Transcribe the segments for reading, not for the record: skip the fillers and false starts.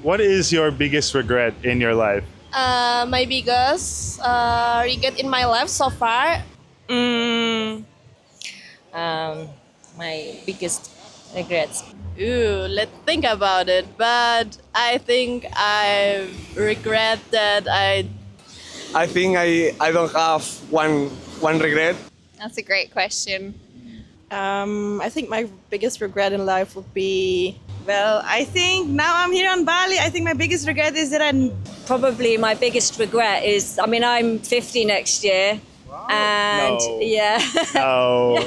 What is your biggest regret in your life? My biggest regret in my life so far. Mm, um, my biggest regrets. Ooh, let's think about it. But I think I regret that I think I don't have one regret. That's a great question. I think my biggest regret in life would be, well, I think now I'm here on Bali. I think my biggest regret is that Probably my biggest regret is, I mean, I'm 50 next year. And No. yeah, No.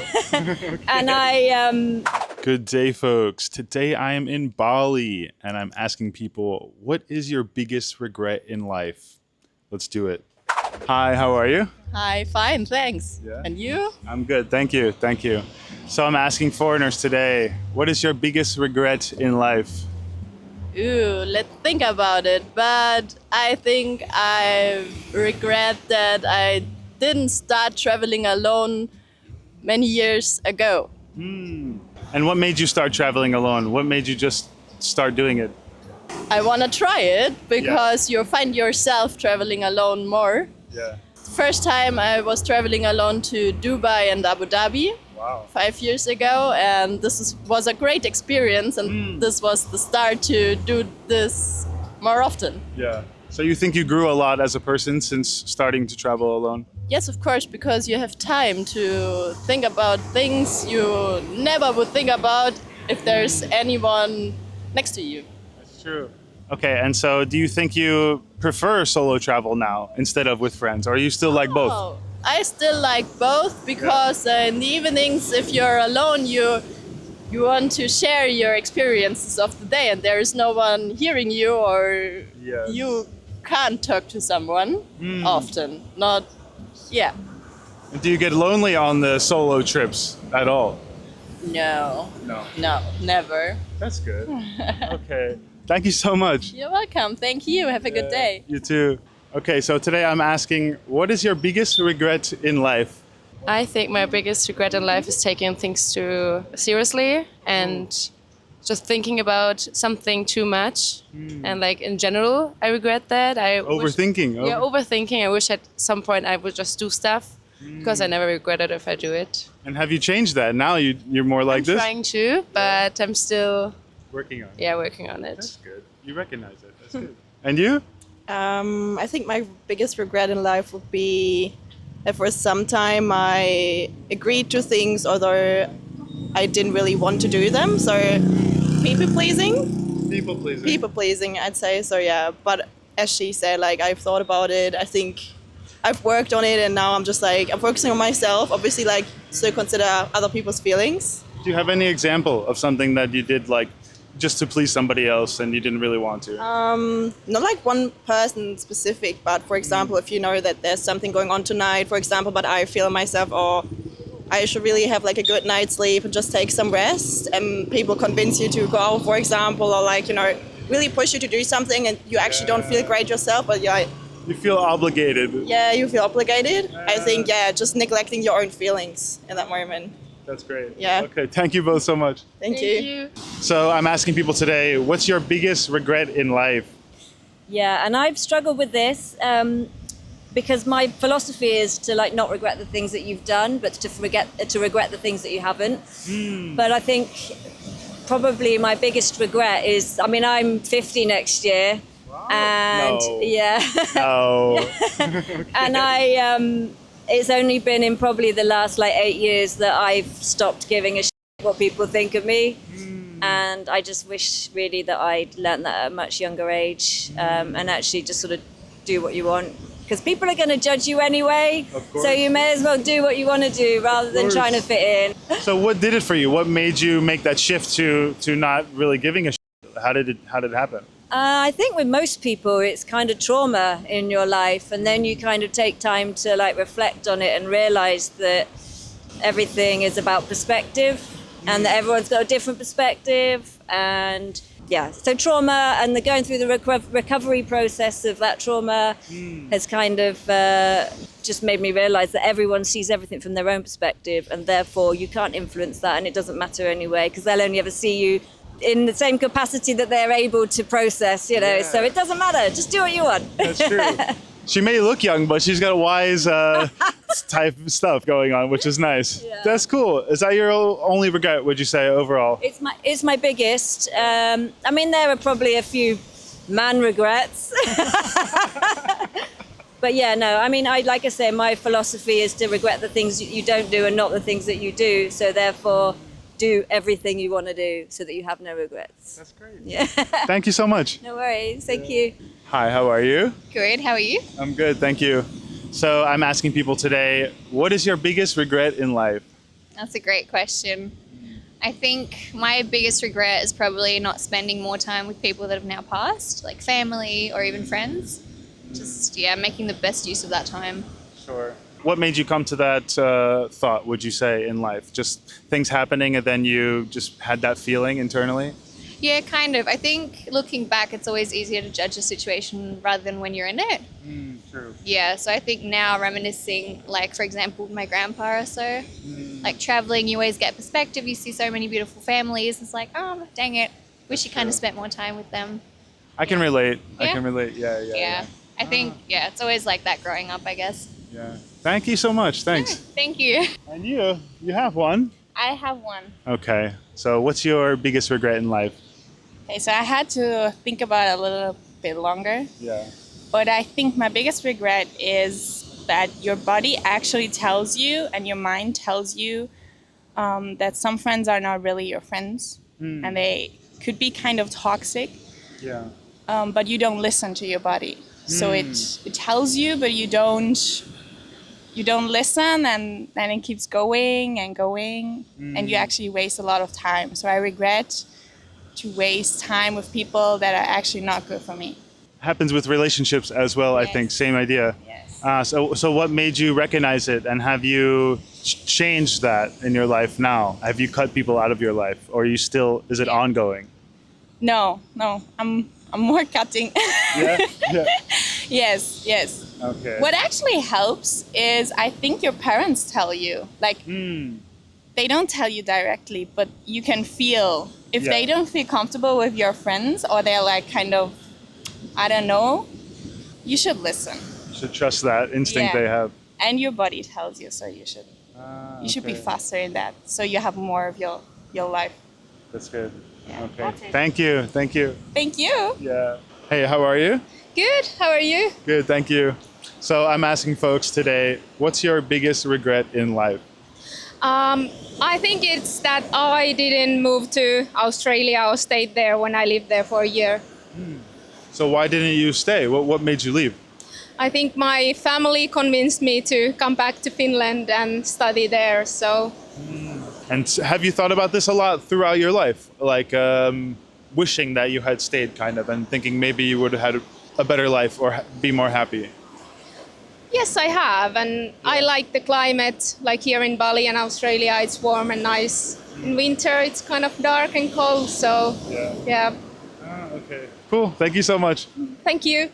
and I Good day, folks. Today I am in Bali and I'm asking people, what is your biggest regret in life? Let's do it. Hi, how are you? Hi, fine, thanks. Yeah. And you? I'm good. Thank you. Thank you. So I'm asking foreigners today, what is your biggest regret in life? Ooh, let's think about it. But I think I regret that I didn't start traveling alone many years ago. And what made you start traveling alone? What made you just start doing it? I want to try it because you find yourself traveling alone more. Yeah. First time I was traveling alone to Dubai and Abu Dhabi Wow. 5 years ago, and was a great experience, and this was the start to do this more often. Yeah. So you think you grew a lot as a person since starting to travel alone? Yes, of course, because you have time to think about things you never would think about if there's anyone next to you. That's true. Okay, and so do you think you prefer solo travel now instead of with friends, or you still like both? Oh, I still like both because in the evenings, if you're alone, you want to share your experiences of the day, and there is no one hearing you, or Yes. you can't talk to someone often. Not, yeah, And do you get lonely on the solo trips at all? no, No. no, never. That's good. Okay. Thank you so much. You're welcome. Thank you. Have a good day. You too. Okay, so today I'm asking, what is your biggest regret in life? I think my biggest regret in life is taking things too seriously and just thinking about something too much. And like in general, I regret that. Overthinking. Yeah, overthinking. I wish at some point I would just do stuff because I never regret it if I do it. And have you changed that? Now you're more like I'm this? trying to, but I'm still, Working on it. yeah, working on it. That's good. You recognize it. That's good. And you? I think my biggest regret in life would be that for some time I agreed to things although I didn't really want to do them. So people pleasing. People pleasing. People pleasing, I'd say. So yeah, but as she said, like I've thought about it. I think I've worked on it, and now I'm just like I'm focusing on myself. Obviously, like still consider other people's feelings. Do you have any example of something that you did like just to please somebody else and you didn't really want to? Not like one person specific, but for example, if you know that there's something going on tonight, for example, but I feel myself, or I should really have like a good night's sleep and just take some rest, and people convince you to go out, for example, or like, really push you to do something and you actually don't feel great yourself, but You feel obligated. you feel obligated. I think, just neglecting your own feelings in that moment. That's great. Yeah. Okay, thank you both so much. Thank you. So I'm asking people today, what's your biggest regret in life? yeah, and I've struggled with this because my philosophy is to like not regret the things that you've done, but to regret the things that you haven't. But I think probably my biggest regret is, I mean, I'm 50 next year, and No. yeah. Oh, And it's only been in probably the last like 8 years that I've stopped giving a shit what people think of me. And I just wish really that I'd learnt that at a much younger age, and actually just sort of do what you want. Because people are going to judge you anyway, so you may as well do what you want to do rather than trying to fit in. so what did it for you? What made you make that shift to not really giving a shit? How did it happen? I think with most people, it's kind of trauma in your life, and then you kind of take time to like reflect on it and realize that everything is about perspective, and that everyone's got a different perspective, and yeah, so trauma and the going through the recovery process of that trauma has kind of just made me realize that everyone sees everything from their own perspective, and therefore you can't influence that, and it doesn't matter anyway, because they'll only ever see you in the same capacity that they're able to process, you know. So it doesn't matter. Just do what you want. That's true. She may look young, but she's got a wise type of stuff going on, which is nice. Yeah. That's cool. Is that your only regret, would you say, overall? It's my biggest. I mean, there are probably a few man regrets. But yeah, no, I mean, like I say, my philosophy is to regret the things you don't do and not the things that you do. So therefore, do everything you want to do so that you have no regrets. That's great. Yeah. Thank you so much. No worries. Thank you. Hi, how are you? Good, how are you? I'm good, thank you. So I'm asking people today, what is your biggest regret in life? That's a great question. I think my biggest regret is probably not spending more time with people that have now passed, like family or even friends. Just, making the best use of that time. Sure. What made you come to that thought, would you say, in life? Just things happening and then you just had that feeling internally? Yeah, kind of. I think looking back, it's always easier to judge a situation rather than when you're in it. True. Yeah, so I think now reminiscing, like, for example, with my grandpa or so, like traveling, you always get perspective. You see so many beautiful families. It's like, oh, dang it. Wish you kind of spent more time with them. I can relate. I Yeah? can relate. Yeah. I think, it's always like that growing up, I guess. Yeah. Thank you so much. Thanks. Thank you. And you have one. I have one. Okay. So what's your biggest regret in life? Okay, so I had to think about it a little bit longer. Yeah. But I think my biggest regret is that your body actually tells you and your mind tells you that some friends are not really your friends and they could be kind of toxic, Yeah. but you don't listen to your body. So it tells you, but you don't listen, and then it keeps going and going, and you actually waste a lot of time. So I regret to waste time with people that are actually not good for me. Happens with relationships as well, I think. Same idea. Yes. So what made you recognize it, and have you changed that in your life now? Have you cut people out of your life, or is it ongoing? No, I'm more cutting. Yeah. Yes. Okay. What actually helps is, I think your parents tell you, like, they don't tell you directly, but you can feel if they don't feel comfortable with your friends, or they're like kind of, I don't know, you should listen. You should trust that instinct Yeah. they have. And your body tells you, so you should be faster in that, so you have more of your life. That's good. Yeah. Okay. That's it. Thank you. Thank you. Yeah. Hey, how are you? Good, how are you? Good, thank you. So I'm asking folks today, what's your biggest regret in life? I think it's that I didn't move to Australia or stayed there when I lived there for a year. So why didn't you stay? What made you leave? I think my family convinced me to come back to Finland and study there. So And have you thought about this a lot throughout your life? Like wishing that you had stayed, kind of, and thinking maybe you would have had a better life or be more happy? yes, I have, and I like the climate. Like here in Bali and Australia, it's warm and nice. In winter, it's kind of dark and cold. So yeah. Okay. Cool. Thank you so much. Thank you.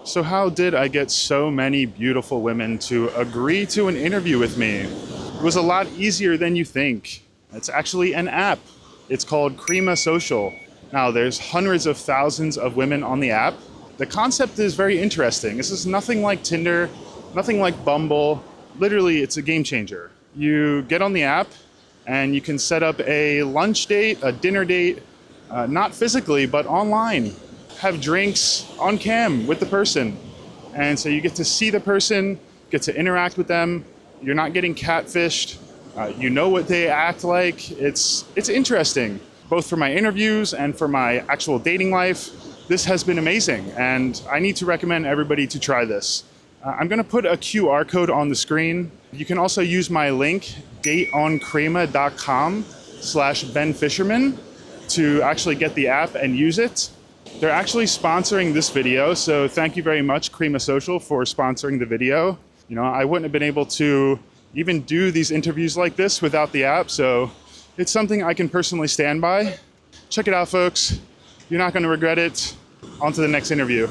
So how did I get so many beautiful women to agree to an interview with me? It was a lot easier than you think. It's actually an app. It's called Crema Social. Now, there's hundreds of thousands of women on the app. The concept is very interesting. This is nothing like Tinder, nothing like Bumble. Literally, it's a game changer. You get on the app and you can set up a lunch date, a dinner date, not physically, but online. Have drinks on cam with the person. And so you get to see the person, get to interact with them. You're not getting catfished. You know what they act like. It's interesting, both for my interviews and for my actual dating life. This has been amazing, and I need to recommend everybody to try this. I'm gonna put a QR code on the screen. You can also use my link, dateoncrema.com/benfisherman, to actually get the app and use it. They're actually sponsoring this video, so thank you very much, Crema Social, for sponsoring the video. You know, I wouldn't have been able to even do these interviews like this without the app, so it's something I can personally stand by. Check it out, folks. You're not gonna regret it. On to the next interview.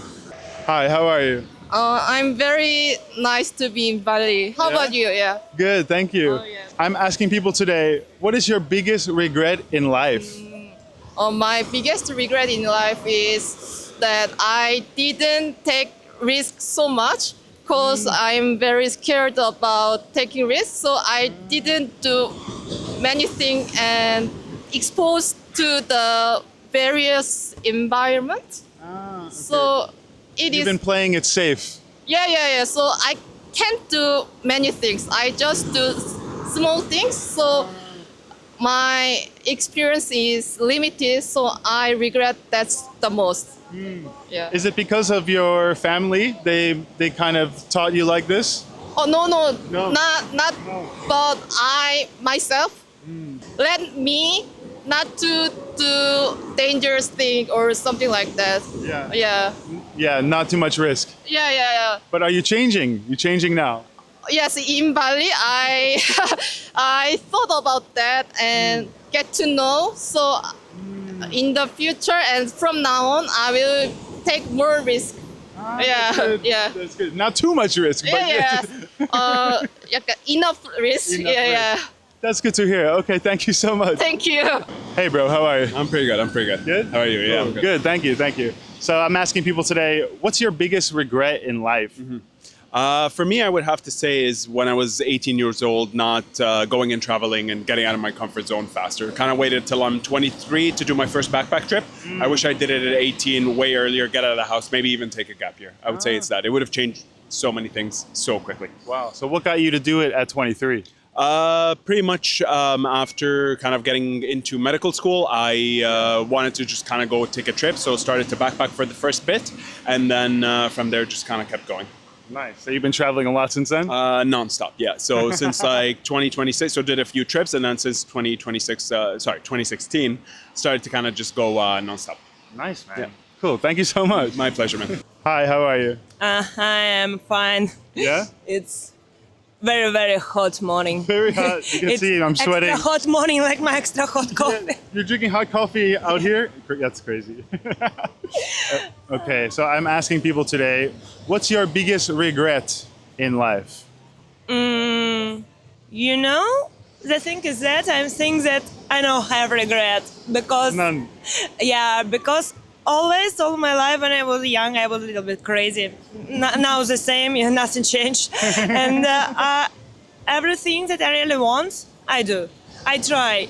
Hi, how are you? I'm very nice to be in Bali. How about you? Yeah. Good, thank you. Oh, yeah. I'm asking people today, what is your biggest regret in life? My biggest regret in life is that I didn't take risks so much because I'm very scared about taking risks. So I didn't do many things and exposed to the various environments. So it You've is been playing it safe. yeah. So I can't do many things. I just do small things. So my experience is limited. So I regret that's the most. Yeah. Is it because of your family? They kind of taught you like this? Oh no, No. not. But I myself let me not to do dangerous thing or something like that. Yeah. Yeah. Yeah, not too much risk. Yeah. But are you changing? You changing now? Yes, in Bali, I I thought about that and get to know. So in the future and from now on, I will take more risk. Yeah, Good. yeah. That's good. Not too much risk, but Yeah. Enough risk. Enough Yeah. that's good to hear. Okay, thank you so much. Thank you. Hey, bro, how are you? I'm pretty good. Good? How are you? Yeah, Cool. I'm good. Good, thank you. So I'm asking people today, what's your biggest regret in life? For me, I would have to say is when I was 18 years old, not going and traveling and getting out of my comfort zone faster. Kind of waited till I'm 23 to do my first backpack trip. I wish I did it at 18, way earlier, get out of the house, maybe even take a gap year. I would say it's that. It would have changed so many things so quickly. Wow. So what got you to do it at 23? Pretty much after kind of getting into medical school, I wanted to just kind of go take a trip. So started to backpack for the first bit. And then from there, just kind of kept going. Nice. So you've been traveling a lot since then? Non-stop, yeah. So since like 2026, so did a few trips. And then since 2016, started to kind of just go non-stop. Nice, man. Yeah. Cool. Thank you so much. My pleasure, man. Hi, how are you? I am fine. Yeah? It's very, very hot morning. Very hot. You can It's see I'm sweating. Extra hot morning, like my extra hot coffee. You're drinking hot coffee out here? That's crazy. Okay, so I'm asking people today, what's your biggest regret in life? You know, the thing is that I'm saying that I don't have regret because None. yeah, because always all my life when I was young I was a little bit crazy. Now the same, yeah, nothing changed, and everything that I really want, I do. I try.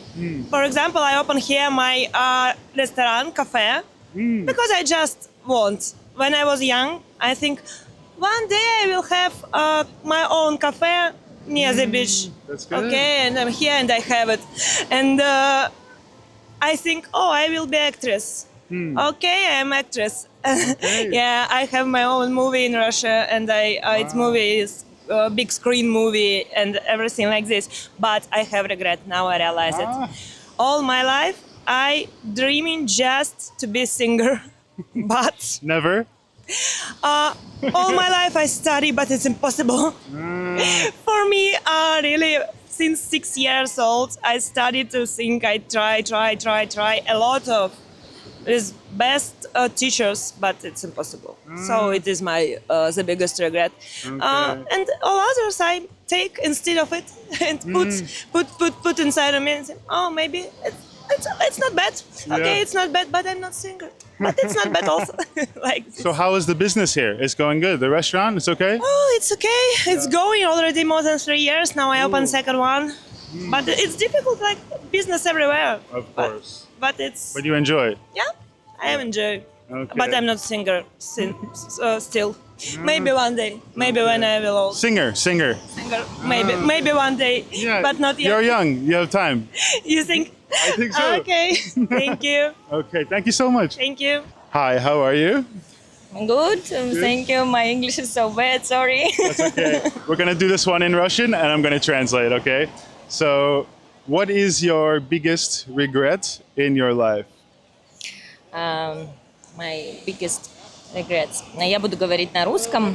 For example, I open here my restaurant, cafe, because I just want. When I was young, I think one day I will have my own cafe near the beach. That's good. Okay, and I'm here and I have it. And I think, oh, I will be actress. Okay, I'm actress. Yeah, I have my own movie in Russia, and its movie is a big screen movie and everything like this. But I have regret now. I realize it. All my life, I dreaming just to be a singer, but Never? all my life I study, but it's impossible. For me, really, since 6 years old, I studied to sing. I try a lot of with best teachers, but it's impossible. So it is my the biggest regret. And all others I take instead of it and put inside of me and say, oh, maybe it's not bad. Okay, Yeah. it's not bad, but I'm not singer. But it's not bad also. Like this. So how is the business here? It's going good. The restaurant, it's okay? Oh, it's okay. It's going already more than 3 years. Now I open second one. But it's difficult, like business everywhere. Of course. But it's, But you enjoy it? yeah, I am enjoying. Okay. But I'm not singer still. Maybe one day. Maybe when I will old. Singer. Singer. Maybe one day. Yeah, But not yet. You're young. You have time. You think? I think so. Okay. Thank you. Okay, thank you so much. Thank you. Hi, how are you? Good. Thank you. My English is so bad. Sorry. That's okay. We're gonna do this one in Russian and I'm gonna translate, okay? So, what is your biggest regret in your life? My biggest regrets. Я буду говорить на русском.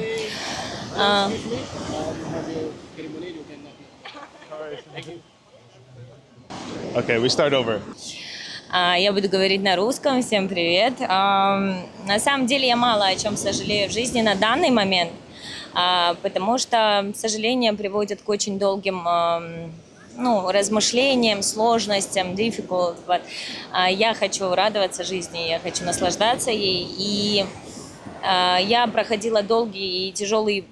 Okay, we start over. Я буду говорить на русском. Всем привет. На самом деле я мало о чем сожалею в жизни на данный момент, потому что сожаления приводят к очень долгим размышлениям, сложностям, difficult. But, я хочу радоваться жизни, я хочу наслаждаться ей. И я проходила долгий и тяжелый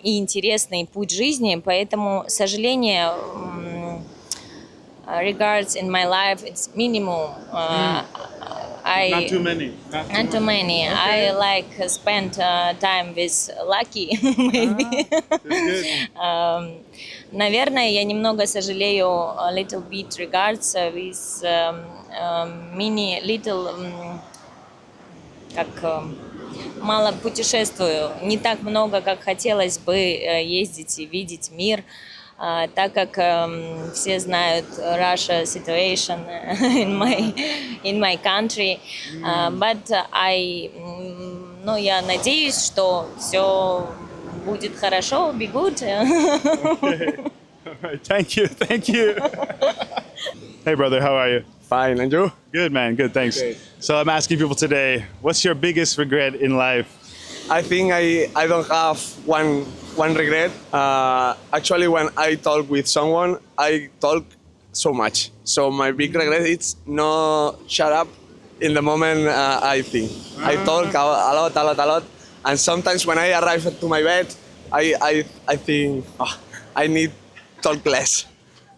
и интересный путь жизни, поэтому сожаление regards in my life it's minimum. Not too many. Not too many. I like spend time with lucky maybe. Наверное, я немного сожалею a little bit regards with mini little как мало путешествую, не так много, как хотелось бы ездить и видеть мир, так как все знают Russia situation in my country, but я надеюсь, что все будет хорошо, be good. All right, thank you. Hey brother, how are you? Fine, and you? Good man, good, thanks. Great. So I'm asking people today, what's your biggest regret in life? I think I don't have one regret. Actually, when I talk with someone, I talk so much. So my big regret is no shut up in the moment I think. I talk a lot. And sometimes when I arrive to my bed, I think I need talk less.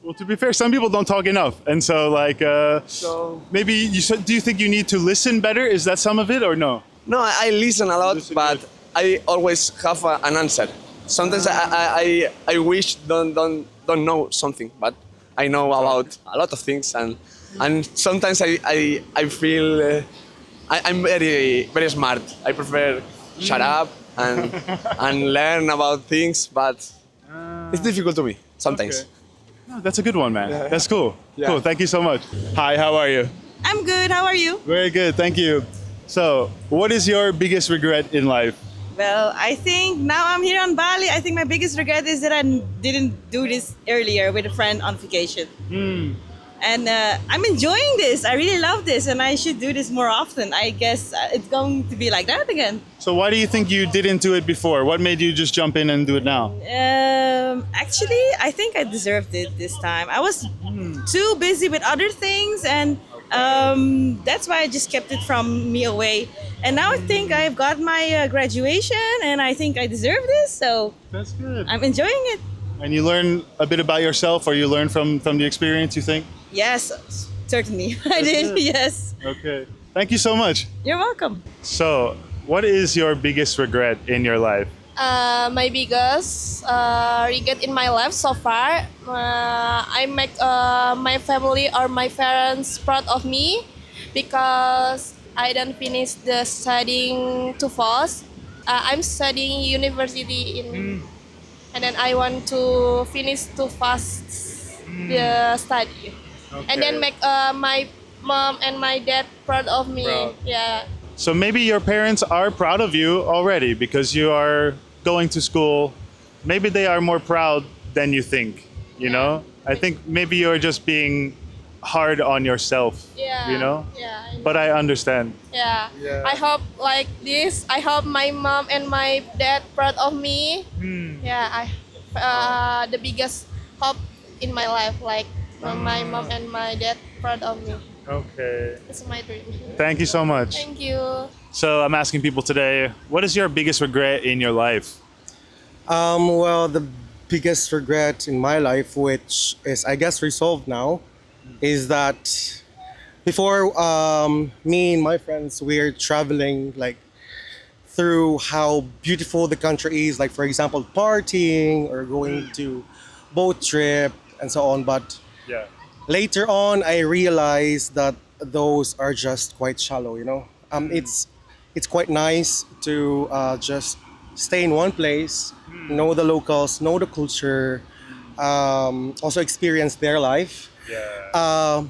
Well, to be fair, some people don't talk enough, and so maybe do you think you need to listen better? Is that some of it, or no? No, I listen a lot, but good. I always have an answer. Sometimes I wish don't know something, but I know about a lot of things, and sometimes I feel I'm very smart. I prefer shut up and learn about things, but it's difficult to me sometimes. Okay. No, that's a good one, man. That's cool. Yeah. Cool. Thank you so much. Hi, how are you? I'm good. How are you? Very good. Thank you. So, what is your biggest regret in life? Well, I think now I'm here on Bali. I think my biggest regret is that I didn't do this earlier with a friend on vacation. And I'm enjoying this. I really love this, and I should do this more often. I guess it's going to be like that again. So, why do you think you didn't do it before? What made you just jump in and do it now? Actually, I think I deserved it this time. I was too busy with other things, and that's why I just kept it from me away. And now I think I've got my graduation, and I think I deserve this. So That's good. I'm enjoying it. And you learn a bit about yourself, or you learn from the experience, you think? Yes, certainly. I did. good. Yes. Okay. Thank you so much. You're welcome. So, what is your biggest regret in your life? My biggest regret in my life so far, I make my family or my parents proud of me because I didn't finish the studying too fast. I'm studying university and then I want to finish too fast the study, and then make my mom and my dad proud of me. Proud. Yeah. So maybe your parents are proud of you already because you are going to school. Maybe they are more proud than you think, you know? I think maybe you're just being hard on yourself, Yeah. you know? Yeah. I know. But I understand. Yeah. I hope like this. I hope my mom and my dad proud of me. Yeah. The biggest hope in my life, like my mom and my dad proud of me. Okay. It's my dream. Thank you so much. Thank you. So I'm asking people today, what is your biggest regret in your life? Well, the biggest regret in my life, which is, I guess, resolved now, is that before me and my friends, we're traveling like through how beautiful the country is, like for example, partying or going to boat trip and so on. But Yeah. later on, I realized that those are just quite shallow. You know, it's quite nice to just stay in one place, know the locals, know the culture, also experience their life. Yeah.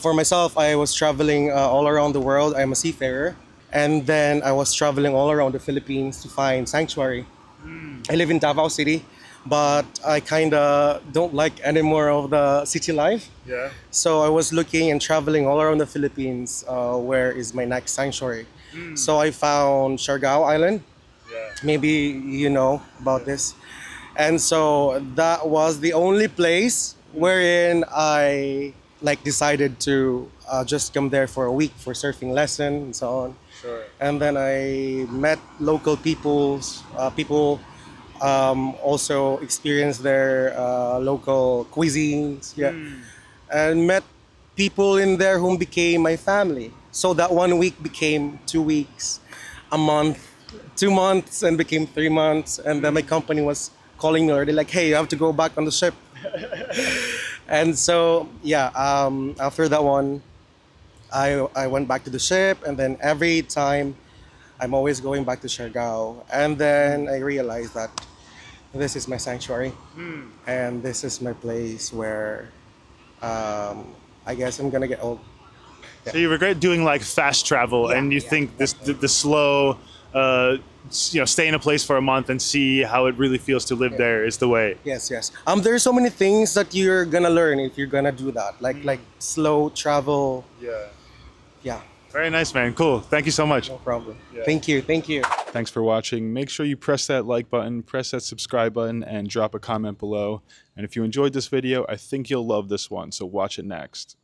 For myself, I was traveling all around the world. I'm a seafarer, and then I was traveling all around the Philippines to find sanctuary. I live in Davao City, but I kind of don't like any more of the city life. Yeah. So I was looking and traveling all around the Philippines. Where is my next sanctuary? So I found Siargao Island. Yeah. Maybe you know about this. And so that was the only place wherein I like decided to just come there for a week for surfing lesson and so on. Sure. And then I met local people also experienced their local cuisines, yeah, and met people in there whom became my family. So that 1 week became 2 weeks, a month, 2 months, and became 3 months. And then my company was calling me already, like, "Hey, you have to go back on the ship." And so yeah, after that one, I went back to the ship, and then every time I'm always going back to Siargao. And then I realized that this is my sanctuary, and this is my place where I guess I'm gonna get old. So you regret doing like fast travel, and you think this the slow, stay in a place for a month and see how it really feels to live there is the way. Yes, yes. There's so many things that you're gonna learn if you're gonna do that, like slow travel. Yeah. Yeah. Very nice, man. Cool. Thank you so much. No problem. Yeah. Thank you. Thank you. Thanks for watching. Make sure you press that like button, press that subscribe button, and drop a comment below. And if you enjoyed this video, I think you'll love this one, so watch it next.